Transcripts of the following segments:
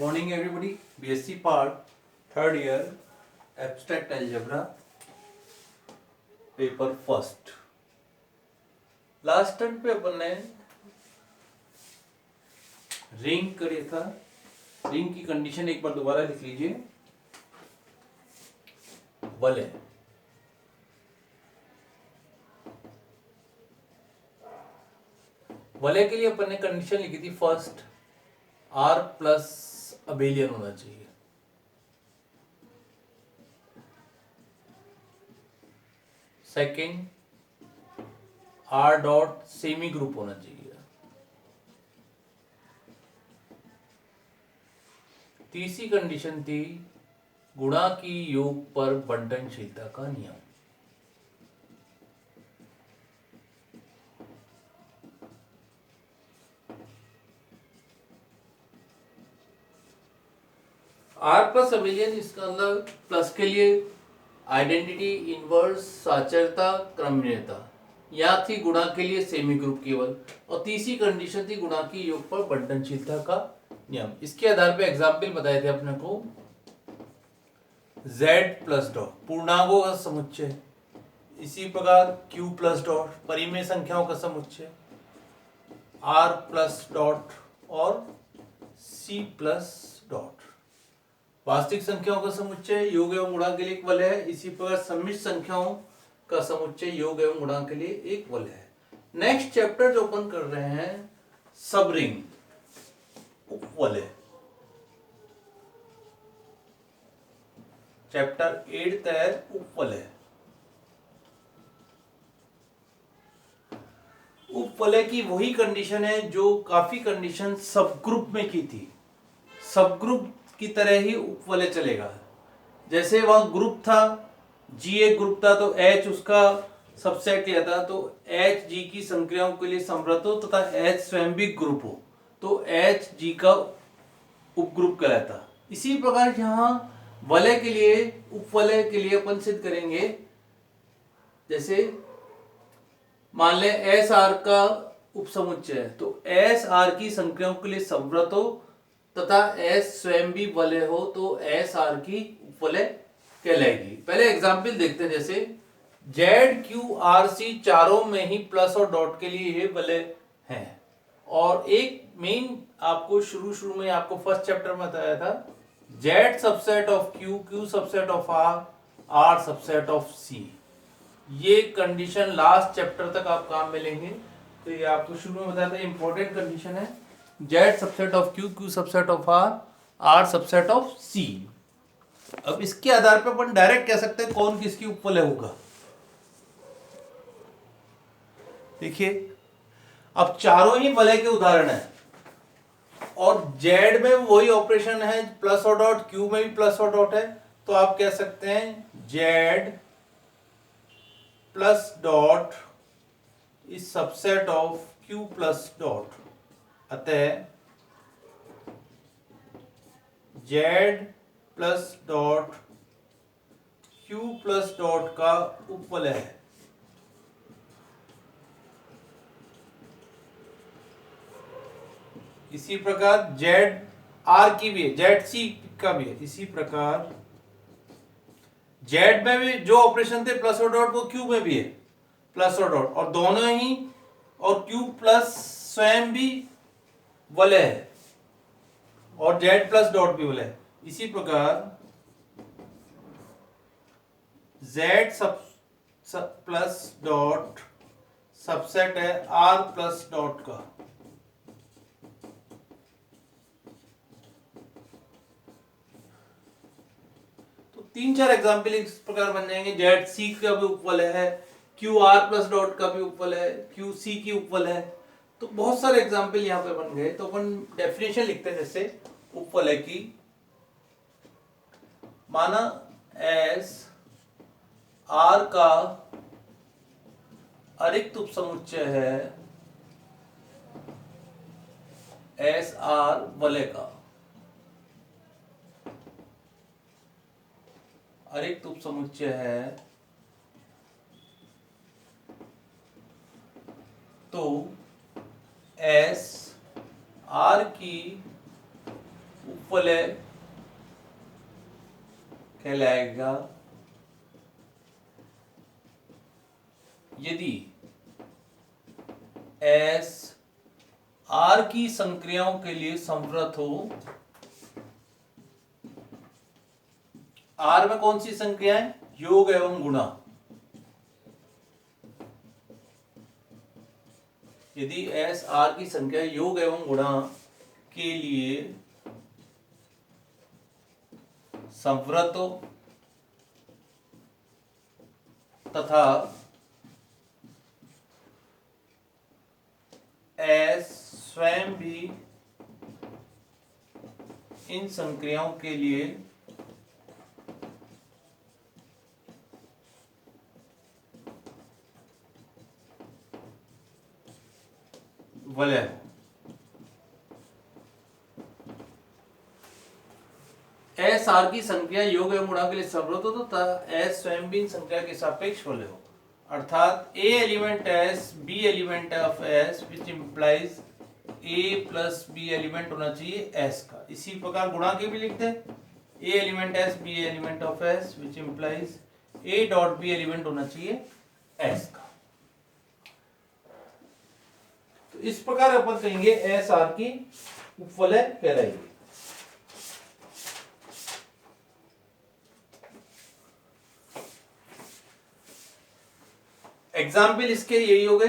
morning everybody. BSc part third year abstract algebra paper first. Last turn पे अपन ने ring करी था. Ring की कंडीशन एक बार दोबारा लिख लीजिए. वलय वलय के लिए अपन ने कंडीशन लिखी थी फर्स्ट R प्लस अबेलियन होना चाहिए. Second R dot semi group होना चाहिए. तीसरी कंडीशन थी गुणा की योग पर बंटनशीलता का नियम. R प्लस अबेलियन इसका मतलब प्लस के लिए आइडेंटिटी, इनवर्स, साचरता, क्रमणीयता. यहाँ थी गुणा के लिए सेमी ग्रुप केवल. और तीसरी कंडीशन थी गुणा की योग पर बंटनशीलता का नियम. इसके आधार पे एग्जाम्पल बताए थे अपने को. Z प्लस डॉट पूर्णांकों का समुच्चय, इसी प्रकार Q प्लस डॉट परिमेय संख्याओं का समुच्चय, R प्लस डॉट और C प्लस डॉट वास्तविक संख्याओं का समुच्चय योग एवं गुणा के लिए एक वलय है. इसी प्रकार सम्मिश्र संख्याओं का समुच्चय योग एवं गुणा के लिए एक वलय है. नेक्स्ट चैप्टर जो अपन कर रहे हैं सब रिंग उपवलय. चैप्टर 8 है उपवलय. उपवलय की वही कंडीशन है जो काफी कंडीशन सब ग्रुप में की थी. सब ग्रुप की तरह ही उपवलय चलेगा. जैसे वहां ग्रुप था, G एक ग्रुप था तो H उसका सबसेट लिया था, तो H G की संक्रियाओं के लिए समृत हो तथा H स्वयं भी ग्रुप हो तो H G का उपग्रुप कहलाता. इसी प्रकार यहाँ वलय के लिए, उपवलय के लिए अपन सिद्ध करेंगे. जैसे मान लें एस आर का उपसमुच्चय है तो एस आर की संक्रियाओं के लिए समृत हो तथा एस स्वयं भी वलय हो तो एस आर की उपवलय कहलाएगी. पहले एग्जाम्पल देखते हैं. जैसे जेड क्यू आर सी चारों में ही प्लस और डॉट के लिए ये वलय हैं. और एक मेन आपको शुरू में आपको फर्स्ट चैप्टर में बताया था Z subset of Q, Q subset of R, R subset of C. ये कंडीशन लास्ट चैप्टर तक आप काम में लेंगे. तो ये आपको शुरू में बताया था इंपॉर्टेंट कंडीशन है. Z subset of Q, Q subset of R, R subset of C. अब इसके आधार पर अपन डायरेक्ट कह सकते हैं कौन किसकी उपवलय होगा. देखिए अब चारों ही वलय के उदाहरण है और जेड में वही ऑपरेशन है प्लस और डॉट, क्यू में भी प्लस और डॉट है. तो आप कह सकते हैं Z plus dot is subset of Q plus dot. अतः Z plus dot Q plus dot का उपवलय है. इसी प्रकार जेड आर की भी है, जेड सी का भी है. इसी प्रकार जेड में भी जो ऑपरेशन थे प्लस और डॉट वो क्यू में भी है प्लस और डॉट, और दोनों ही और क्यू प्लस स्वयं भी वलय है और जेड प्लस डॉट भी वलय है. इसी प्रकार जेड सब प्लस डॉट सबसेट है आर प्लस डॉट का. तीन चार एग्जाम्पल इस प्रकार बन जाएंगे. जेड सी का भी उपवलय है, क्यू आर प्लस डॉट का भी उपवलय है, क्यू सी की उपवलय है. तो बहुत सारे एग्जाम्पल यहाँ पे बन गए. तो अपन डेफिनेशन लिखते हैं जैसे उपवलय की. माना एस आर का अरिक्त उपसमुच्चय है एस आर वलय का. अरिक्त उपसमुच्चय है तो एस आर की उपवलय कहलाएगा यदि S R की संक्रियाओं के लिए संवृत हो। R में कौन सी संक्रियाएं? योग एवं गुणा। यदि S R की संख्या योग एवं गुणा के लिए संवृत हो तथा S स्वयं भी इन संक्रियाओं के लिए वलय हो। एस आर की संख्या योग एवं गुणा के लिए संवृत हो तो एस स्वयं भी इन संख्या के सापेक्ष वलय हो। अर्थात A element S B element of S which implies A plus B element होना चाहिए एस का। इसी प्रकार गुणा के भी लिखते हैं A element S B element of S which implies A dot B element होना चाहिए एस का। तो इस प्रकार अपन कहेंगे एस आर की उपवलय कहलाएगी। एग्जाम्पल इसके यही हो गए।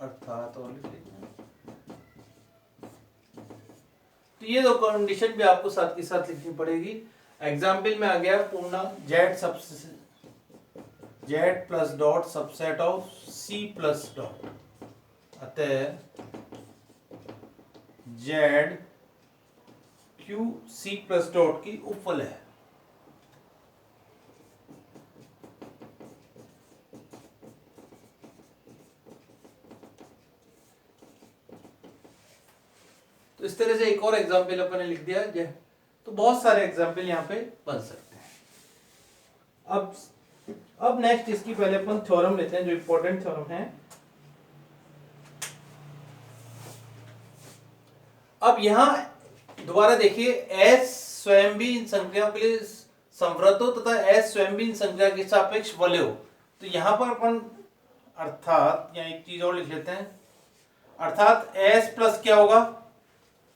अर्थात और तो ये दो कंडीशन भी आपको साथ के साथ लिखनी पड़ेगी। एग्जाम्पल में आ गया पूर्णांक Z plus dot subset of C plus dot. अतः Z Q C plus dot की उपवलय है। तो इस तरह से एक और एग्जाम्पल अपन ने लिख दिया है। तो बहुत सारे एग्जाम्पल यहाँ पे बन सकते हैं। अब नेक्स्ट इसकी पहले अपन थ्योरम लेते हैं जो इंपॉर्टेंट थ्योरम है। अब यहां दोबारा देखिए एस स्वयं भी इन संख्याओं के लिए संवृत हो तथा एस स्वयं भी इन संख्या के सापेक्ष वलय हो। तो यहां पर अपन अर्थात यहाँ एक चीज और लिख लेते हैं। अर्थात एस प्लस क्या होगा?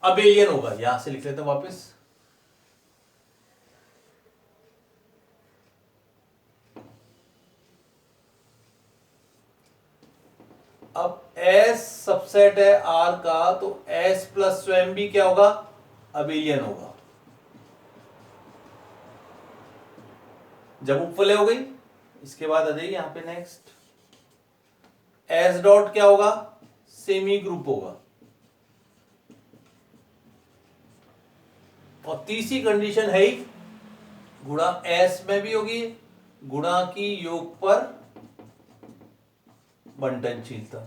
अबेलियन होगा। यहां से लिख लेते हैं वापस। अब S सबसेट है R का तो S प्लस स्वयं भी क्या होगा? अबेलियन होगा। जब उपवलय हो गई इसके बाद आ जाइए यहां पे नेक्स्ट S डॉट क्या होगा? सेमी ग्रुप होगा। और तीसरी कंडीशन है ही गुणा S में भी होगी गुणा की योग पर बंटनशीलता।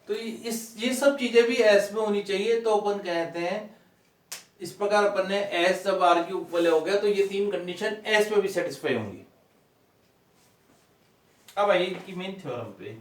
तो ये सब चीजें भी S में होनी चाहिए। तो अपन कहते हैं इस प्रकार अपन ने S जब R की उपवलय हो गया तो ये तीन कंडीशन S में भी सेटिस्फाई होंगी। अब आइए इनकी मेन थ्योरम पे।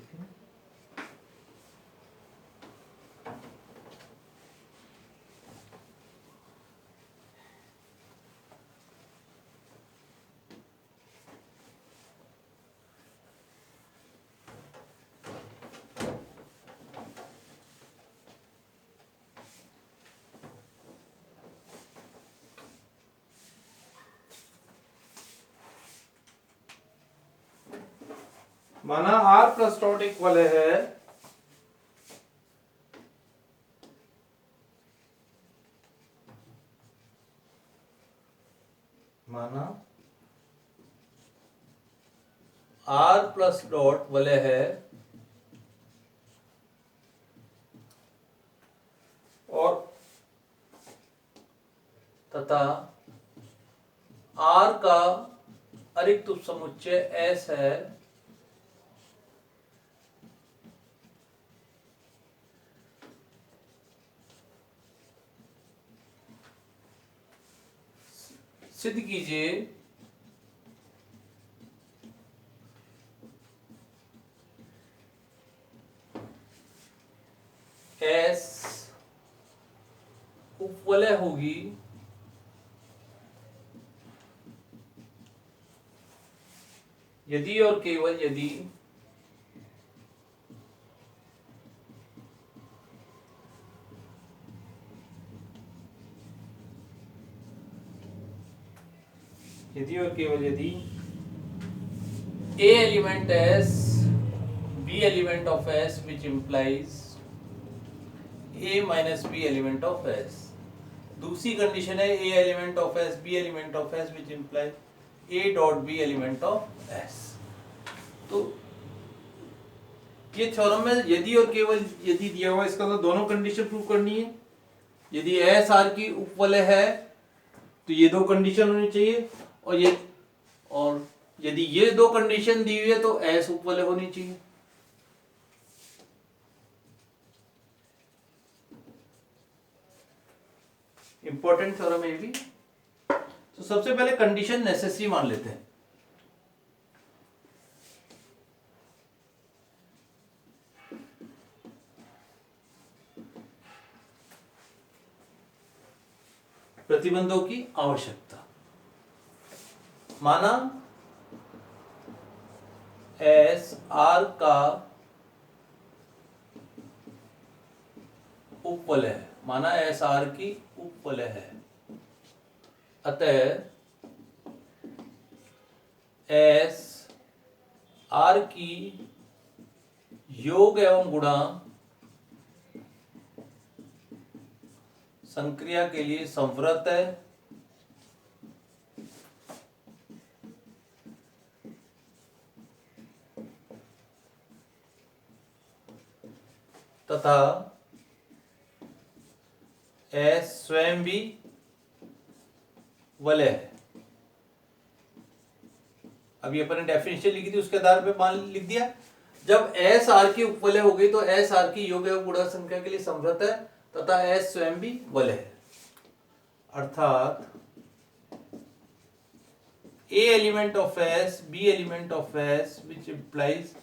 माना R प्लस डॉट एक वलय है माना R प्लस डॉट वलय है और तथा R का अरिक्त उपसमुच्चय S है सिद्ध कीजिए उपवलय होगी यदि और केवल यदि और केवल यदि A element S B element of S which implies A minus B element of S. दूसरी कंडीशन है A element of S B element of S which implies A dot B element of S. तो ये theorem में यदि और केवल यदि दिया हुआ, इसका मतलब दोनों कंडीशन प्रूव करनी है। यदि S R की उपवलय है तो ये दो कंडीशन होनी चाहिए, और यदि ये दो कंडीशन दी हुई है तो S उपवलय होनी चाहिए। इंपॉर्टेंट थ्योरम है ये भी। तो सबसे पहले कंडीशन नेसेसरी मान लेते हैं। प्रतिबंधों की आवश्यकता। माना एस आर का उपवलय है, माना एस आर की उपवलय है, अतः एस आर की योग एवं गुणा संक्रिया के लिए संवृत है, तथा एस स्वयं भी वलय है। अभी अपन ने डेफिनेशन लिखी थी, उसके आधार पे मान लिख दिया। जब एस आर की उपवलय हो गई तो एस आर की योग एवं गुणा संख्या के लिए संवृत है तथा एस स्वयं भी वलय है। अर्थात A element of S B element of S which implies,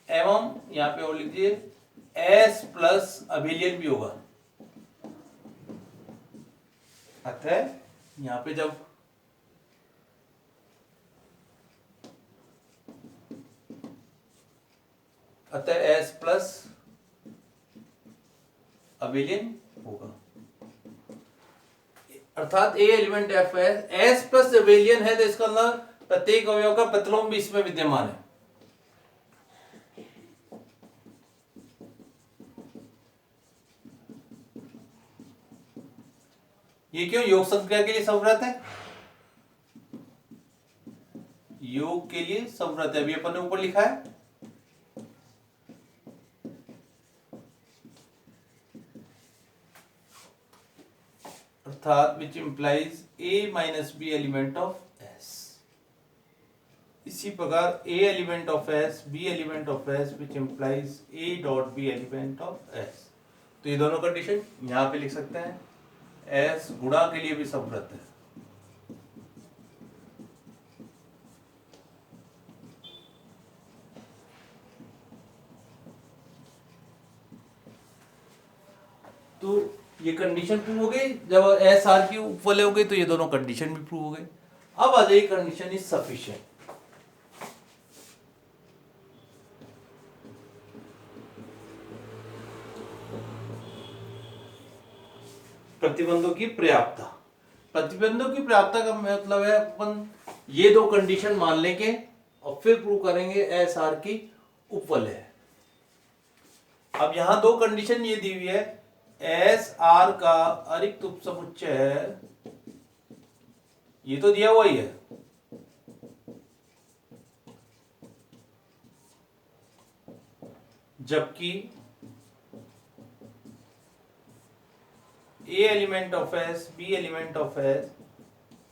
एवं यहां पे और लिखिए S प्लस अभिलयन भी होगा। अतः यहां पे जब S प्लस अभिलयन होगा, अर्थात A element of S plus अभिलयन है, तो इसका मतलब प्रत्येक अवयव का प्रतिलोम भी इसमें विद्यमान है। ये क्यों? योग संक्रिया के लिए संवृत है, योग के लिए संवृत है। अभी अपन ने ऊपर लिखा है अर्थात which implies A minus B element of S। इसी प्रकार A element of S B element of S which implies A dot B element of S। तो ये दोनों कंडीशन यहां पे लिख सकते हैं। S गुणा के लिए भी संवृत है। तो ये कंडीशन प्रूव हो गई। जब एस आर की उपवलय हो गई तो ये दोनों कंडीशन भी प्रूव हो गई। अब आ जाए कंडीशन इज सफिशिएंट। प्रतिबंधों की पर्याप्तता। प्रतिबंधों की पर्याप्तता का मतलब है अपन ये दो कंडीशन मान लेंगे और फिर प्रूव करेंगे एस आर की उपवलय। अब यहां दो कंडीशन ये दी हुई है, एस आर का अरिक्त उपसमुच्चय है, ये तो दिया हुआ ही है, जबकि A element of S B element of S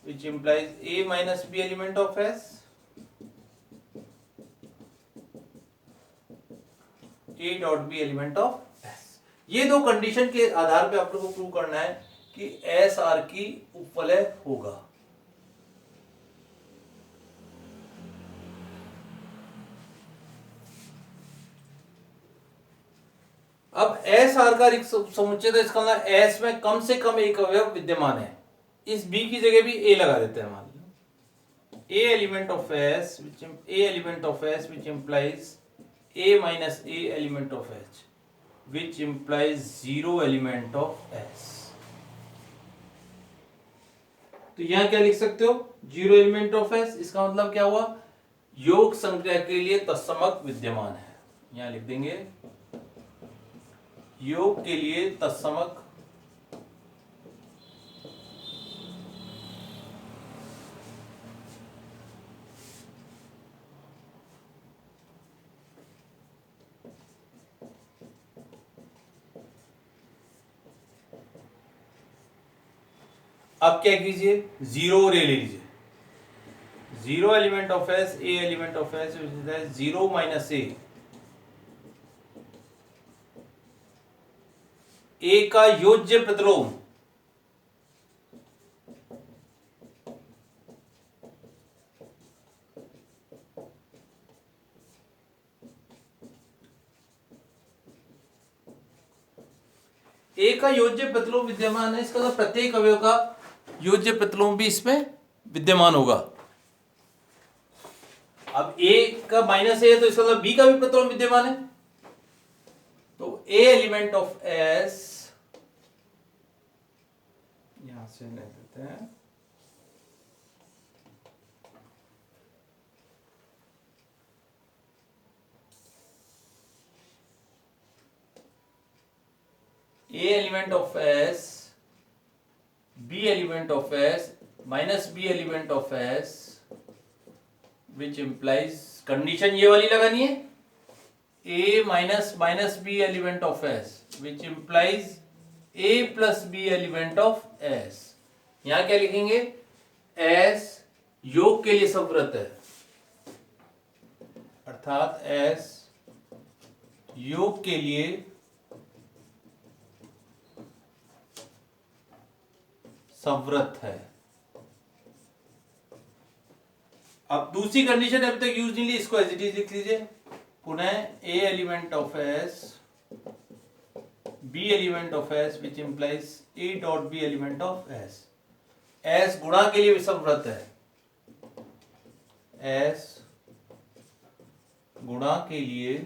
which implies A minus B element of S, A dot B element of S। ये दो कंडीशन के आधार पे आप लोगों को प्रूव करना है कि एस आर की उपवलय होगा। अब एस आर का समुच्चय, तो इसका मतलब एस में कम से कम एक अवयव विद्यमान है। इस बी की जगह भी ए लगा देते हैं, मान लो A element of S which implies A minus A element of H which implies zero element of S. तो यहां क्या लिख सकते हो, जीरो एलिमेंट ऑफ एस, इसका मतलब क्या हुआ, योग संख्या के लिए तत्समक विद्यमान है। यहां लिख देंगे योग के लिए तत्समक अब क्या कीजिए, जीरो और ए ले लीजिए, zero element of S, A element of S, zero minus A का योज्य प्रतिलोम ए का योज्य प्रतिलोम विद्यमान है, इसका मतलब प्रत्येक अवयव का योज्य प्रतिलोम भी इसमें विद्यमान होगा। अब ए का माइनस ए है तो इसका मतलब बी का भी प्रतिलोम विद्यमान है। तो ए एलिमेंट ऑफ एस, यहां से ले देते हैं, A element of S, B element of S minus B element of S which implies, condition ये वाली लगानी है, A minus B element of S which implies A plus B element of S. यहां क्या लिखेंगे, एस योग के लिए संवृत है, अर्थात एस योग के लिए संवृत है। अब दूसरी कंडीशन अभी तक यूज नहीं ली, इसको एज इट इज लिख लीजिए, पुनः A element of S, B element of S which implies A dot B element of S. S गुणा के लिए संवृत है, एस गुणा के लिए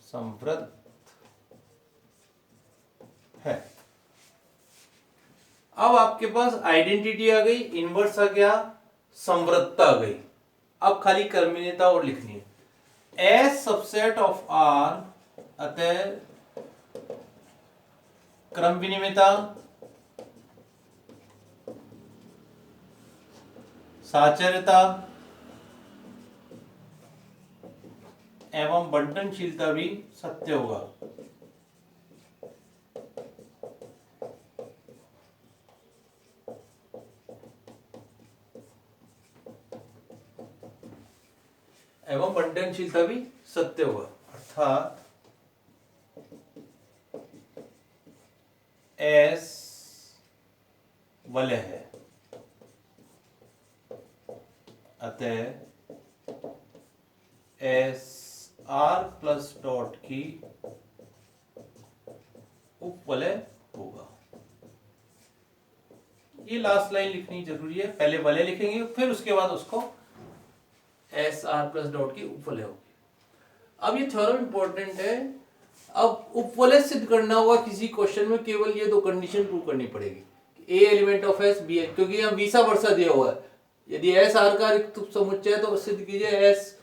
संवृत है। अब आपके पास आइडेंटिटी आ गई, इनवर्स आ गया, संवृतता आ गई। अब खाली क्रमणीयता और लिखनी है, एस सबसेट ऑफ आर, अतः क्रम विनिमयता, साचर्यता एवं बंटनशीलता भी सत्य होगा। एवं बंटनशीलता भी सत्य होगा, अर्थात एस वलय है, अतः एस आर प्लस डॉट की उपवलय होगा। ये लास्ट लाइन लिखनी जरूरी है, पहले वलय लिखेंगे फिर उसके बाद उसको एस आर प्लस डॉट की उपवलय होगी। अब ये थ्योरम इंपॉर्टेंट है। अब उपवलय सिद्ध करना होगा किसी क्वेश्चन में, केवल ये दो कंडीशन प्रूव करनी पड़ेगी, ए एलिमेंट ऑफ एस, बी, क्योंकि यहाँ बीसा वर्षा दिया हुआ है। यदि एस आर का रिक्त समुच्चय है तो सिद्ध कीजिए एस,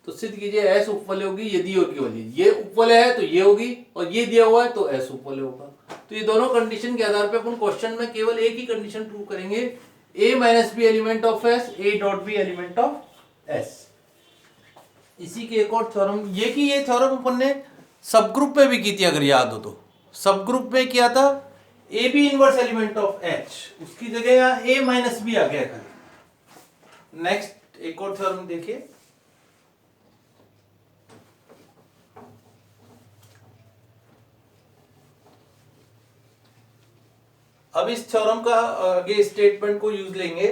तो सिद्ध कीजिए एस उपवलय होगी, यदि और केवल ये उपवलय है तो ये होगी, और ये दिया हुआ है तो एस उपवलय होगा। तो ये दोनों कंडीशन के आधार पर अपन क्वेश्चन में केवल एक ही कंडीशन प्रूव करेंगे, A minus B element of S, A dot B element of S. इसी के एक और थ्योरम, ये थ्योरम अपन ने सब ग्रुप में भी की थी, अगर याद हो तो। सब ग्रुप में किया था A B inverse element of H, उसकी जगह यहाँ ए माइनस बी आ गया खाली। नेक्स्ट एक और थ्योरम देखिए, अब इस थ्योरम का आगे स्टेटमेंट को यूज लेंगे।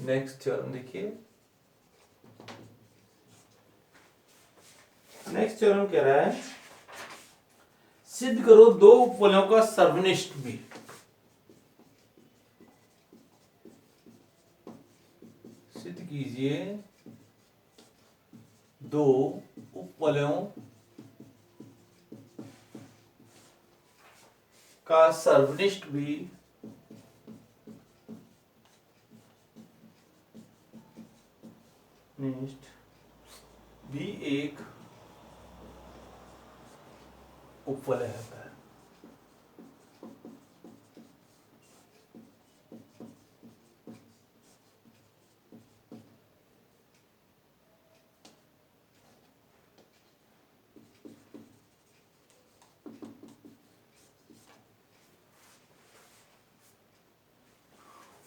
नेक्स्ट थ्योरम देखिए। नेक्स्ट थ्योरम कह रहा है सिद्ध करो दो उपवलयों का सर्वनिष्ठ भी। सिद्ध कीजिए दो उपवलयों का सर्वनिष्ठ भी एक उपवलय होता है।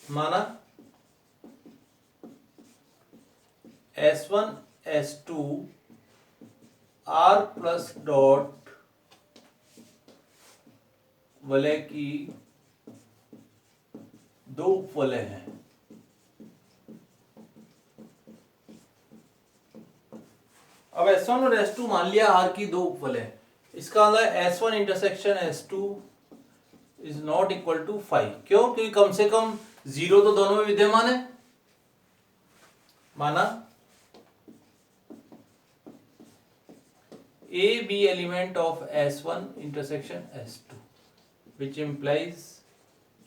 माना S1 S2 R plus dot वलय की दो उपवलय हैं। अब S1 और S2 मान लिया R की दो उपवलय, इसका मतलब S1 intersection S2 is not equal to 5। क्यों? क्योंकि कम से कम 0 तो दोनों में विद्यमान है। माना A be element of S1 intersection S2 which implies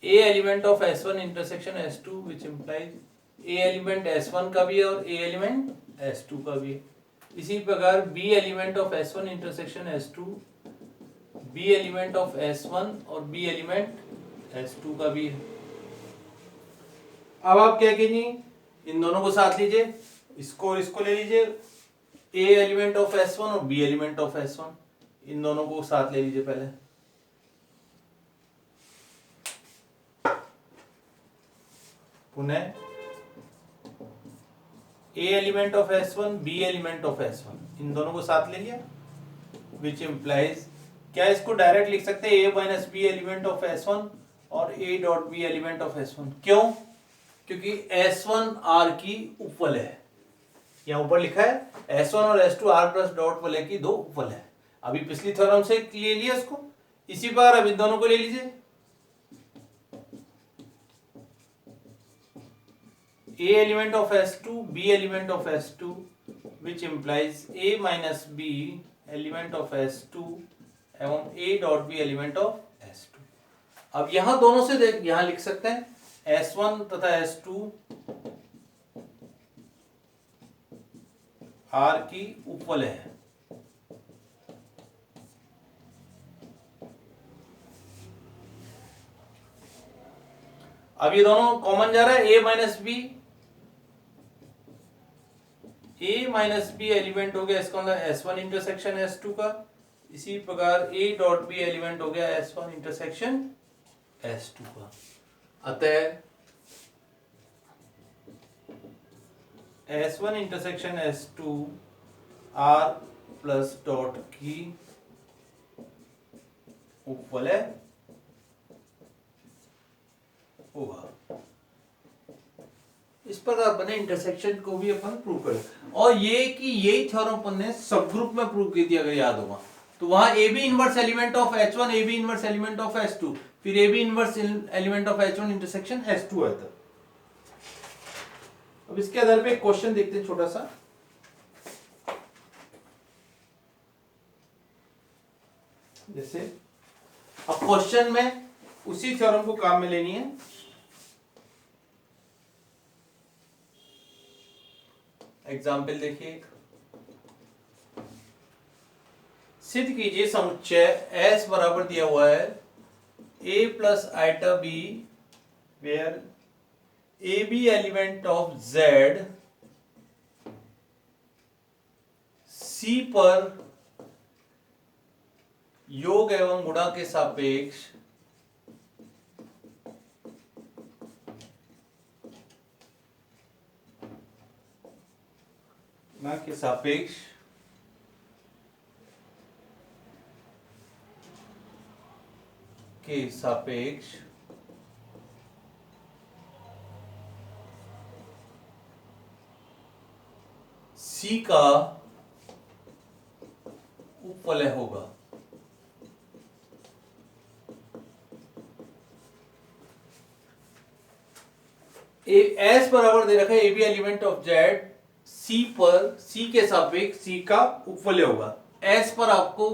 A element of S1 intersection S2 which implies A element S1 का भी है और A element S2 का भी है। इसी प्रकार B element of S1 intersection S2 B element of S1 और B element S2 का भी है। अब आप क्या कीजिए, इन दोनों को साथ लीजिए, इसको और इसको ले लीजिए, A एलिमेंट ऑफ S1 और B एलिमेंट ऑफ S1, इन दोनों को साथ ले लीजिए पहले। पुनः A element of S1 B element of S1, इन दोनों को साथ ले लिया, विच इम्प्लाइज क्या इसको डायरेक्ट लिख सकते हैं A minus B element of S1 और A dot B element of S1। क्यों? क्योंकि S1 R की उपवलय है। यहाँ ऊपर लिखा है S1 और S2 R प्लस डॉट वलय की दो उपवलय है। अभी पिछली थ्योरम से ले लिया इसको, इसी बार अब इन दोनों को ले लीजिए। A element of S2 B element of S2 which implies A minus B element of S2 एवं A dot B element of S2। अब यहां दोनों से देख, यहां लिख सकते हैं S1 तथा S2 R की उपवलय है। अब ये दोनों कॉमन जा रहा है, A माइनस बी एलिमेंट हो गया, इसका मतलब S1 इंटरसेक्शन S2 का। इसी प्रकार A डॉट बी एलिमेंट हो गया S1 इंटरसेक्शन S2 का। अतः S1 intersection S2 R plus dot की उपवलय होगा। इस प्रकार बने इंटरसेक्शन को भी अपन प्रूव करें। और ये कि यही थ्योरम अपन ने सब ग्रुप में प्रूव की थी, अगर याद होगा तो वहां A B inverse element of H1 A B inverse element of S2 फिर A B inverse element of H1 intersection S2 है। अब इसके आधार पे एक क्वेश्चन देखते हैं छोटा सा। जैसे अब क्वेश्चन में उसी थ्योरम को काम में लेनी है। एग्जाम्पल देखिए, सिद्ध कीजिए समुच्चय S बराबर दिया हुआ है A plus iota B where A B element of Z C पर योग एवं गुणा के सापेक्ष के सापेक्ष सी का उपवलय होगा। एस बराबर दे रखा है, A B element of Z C पर, सी के सापेक्ष सी का उपवलय होगा। एस पर आपको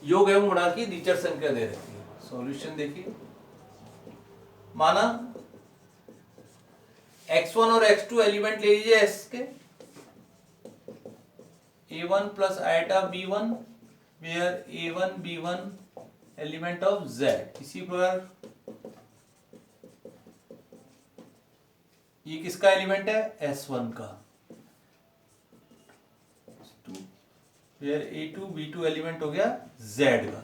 योग एवं गुणा की द्विचर संख्या दे रखी है। सॉल्यूशन देखिए, माना x1 और x2 एलिमेंट ले लीजिए s के, a1 plus iota b1 where a1 b1 element of z। इसी प्रकार ये किसका एलिमेंट है, s1 का, वेयर a2 b2 एलिमेंट हो गया z का।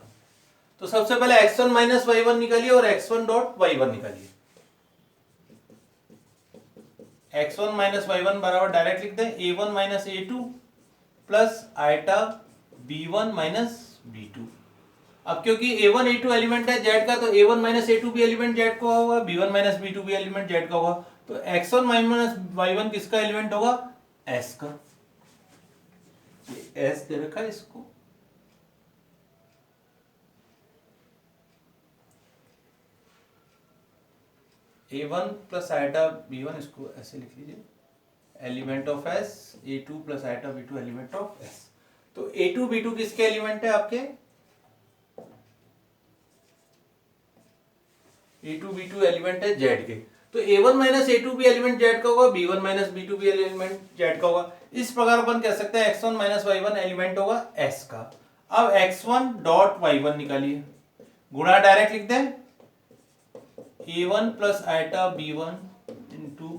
तो सबसे पहले x1 माइनस y1 निकालिए और x1 डॉट y1 निकालिए। x1 माइनस y1 बराबर डायरेक्ट लिख दें a1 minus a2 plus iota b1 minus b2। अब क्योंकि a1 a2 एलिमेंट है z का, तो a1 माइनस a2 भी एलिमेंट z का होगा, b1 माइनस b2 भी एलिमेंट z का होगा। तो x1 माइनस y1 किसका एलिमेंट होगा, s का। ये s दे रखा है इसको। a1 प्लस आइटा b1, इसको ऐसे लिख लीजिए, element of s, a2 plus iota b2 element of s। तो a2 b2 किसके एलिमेंट है आपके, a2 b2 एलिमेंट है z के। तो a1 माइनस a2 भी एलिमेंट z का होगा, b1 माइनस b2 भी एलिमेंट z का होगा। इस प्रकार अपन कह सकते हैं x1 माइनस y1 एलिमेंट होगा s का। अब x1 डॉट y1 निकालिए, गुणा डायरेक्ट लिख दें a1 plus iota b1 into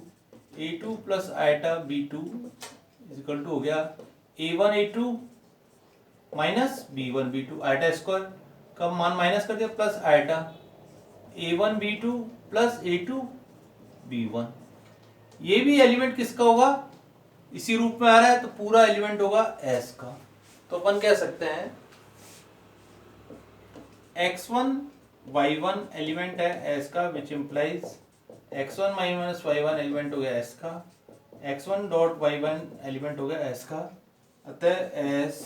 a2 plus iota b2 equal to हो गया a1 a2 minus b1 b2 iota square का मान माइनस कर दिया, plus iota a1 b2 plus a2 b1। ये भी एलिमेंट किसका होगा, इसी रूप में आ रहा है, तो पूरा एलिमेंट होगा s का। तो अपन कह सकते हैं x1 y1 एलिमेंट है s का, which implies x1 minus y1 element हो गया s का, x1 डॉट y1 एलिमेंट हो गया s का। अतः s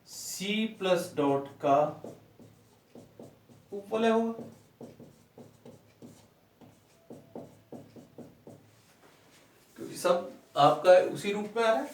c प्लस डॉट का उपवलय होगा। क्योंकि सब आपका उसी रूप में आ रहा है।